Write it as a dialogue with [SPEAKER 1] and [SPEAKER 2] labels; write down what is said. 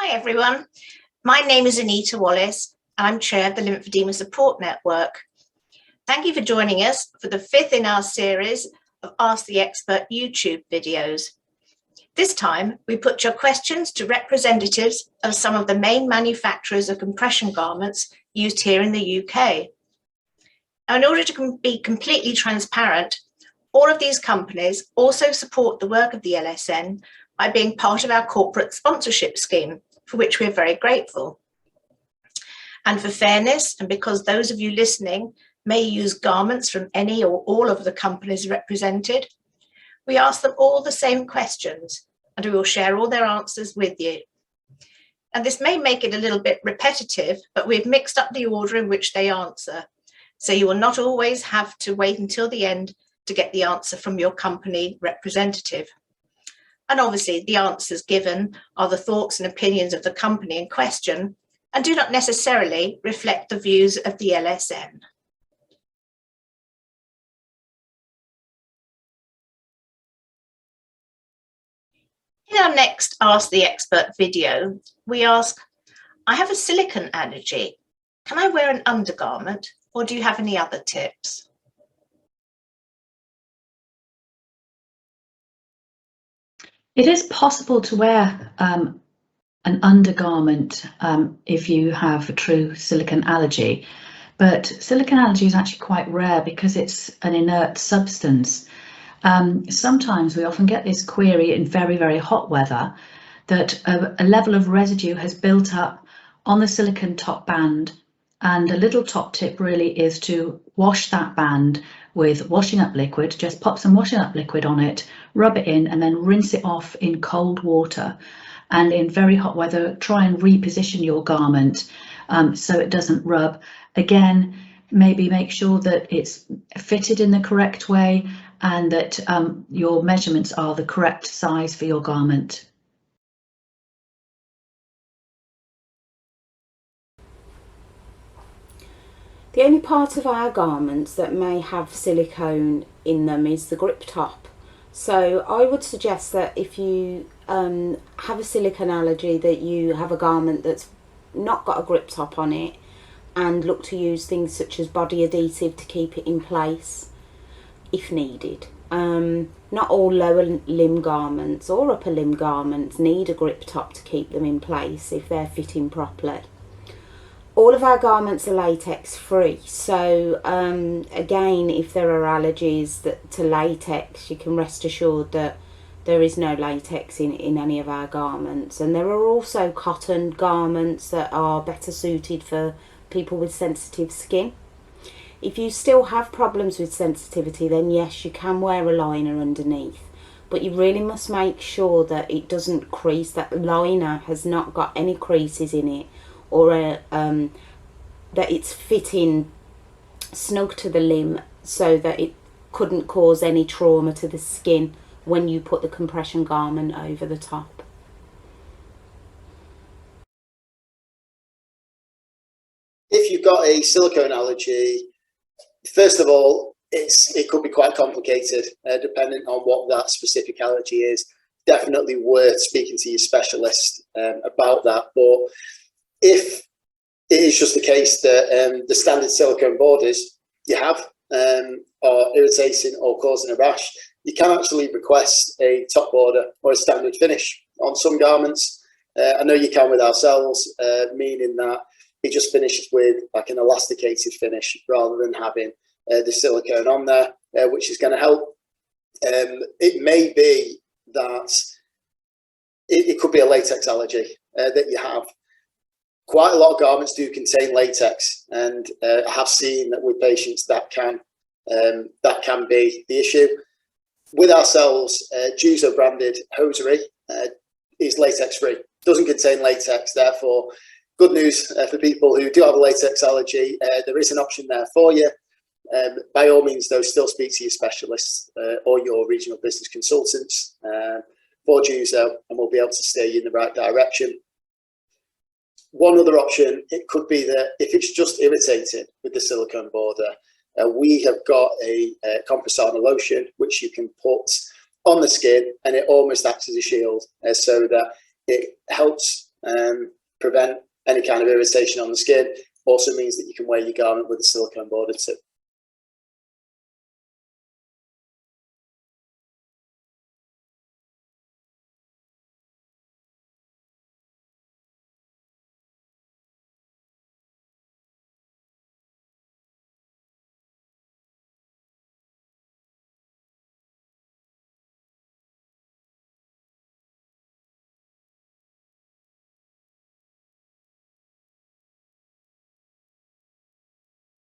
[SPEAKER 1] Hi everyone, my name is Anita Wallace and I'm Chair of the Lymphedema Support Network. Thank you for joining us for the fifth in our series of Ask the Expert YouTube videos. This time we put your questions to representatives of some of the main manufacturers of compression garments used here in the UK. Now, in order to be completely transparent, all of these companies also support the work of the LSN by being part of our corporate sponsorship scheme, for which we're very grateful. And for fairness, and because those of you listening may use garments from any or all of the companies represented, we ask them all the same questions, and we will share all their answers with you. And this may make it a little bit repetitive, but we've mixed up the order in which they answer. So you will not always have to wait until the end to get the answer from your company representative. And obviously the answers given are the thoughts and opinions of the company in question and do not necessarily reflect the views of the LSN. In our next Ask the Expert video, we ask, I have a silicone allergy. Can I wear an undergarment, or do you have any other tips?
[SPEAKER 2] It is possible to wear an undergarment if you have a true silicone allergy, but silicone allergy is actually quite rare because it's an inert substance. Sometimes we often get this query in very, very hot weather that a level of residue has built up on the silicone top band, and a little top tip really is to wash that band with washing up liquid. Just pop some washing up liquid on it, rub it in, and then rinse it off in cold water. And in very hot weather, try and reposition your garment so it doesn't rub. Again, maybe make sure that it's fitted in the correct way and that your measurements are the correct size for your garment.
[SPEAKER 3] The only part of our garments that may have silicone in them is the grip top. So I would suggest that if you have a silicone allergy, that you have a garment that's not got a grip top on it, and look to use things such as body adhesive to keep it in place if needed. Not all lower limb garments or upper limb garments need a grip top to keep them in place if they're fitting properly. All of our garments are latex free, so again, if there are allergies to latex, you can rest assured that there is no latex in any of our garments. And there are also cotton garments that are better suited for people with sensitive skin. If you still have problems with sensitivity, then yes, you can wear a liner underneath, but you really must make sure that it doesn't crease, that the liner has not got any creases in it, or that it's fitting snug to the limb so that it couldn't cause any trauma to the skin when you put the compression garment over the top.
[SPEAKER 4] If you've got a silicone allergy, first of all, it could be quite complicated depending on what that specific allergy is. Definitely worth speaking to your specialist about that. But if it is just the case that the standard silicone borders you have are irritating or causing a rash, you can actually request a top border or a standard finish on some garments. I know you can with ourselves, meaning that it just finishes with like an elasticated finish rather than having the silicone on there, which is going to help. It may be that it could be a latex allergy that you have. Quite a lot of garments do contain latex, and I have seen that with patients that can be the issue. With ourselves, Juzo branded hosiery is latex free, doesn't contain latex. Therefore, good news for people who do have a latex allergy. There is an option there for you. By all means, though, still speak to your specialists or your regional business consultants for Juzo, and we'll be able to steer you in the right direction. One other option, it could be that if it's just irritated with the silicone border, we have got a compressana lotion which you can put on the skin, and it almost acts as a shield so that it helps prevent any kind of irritation on the skin. Also means that you can wear your garment with a silicone border too.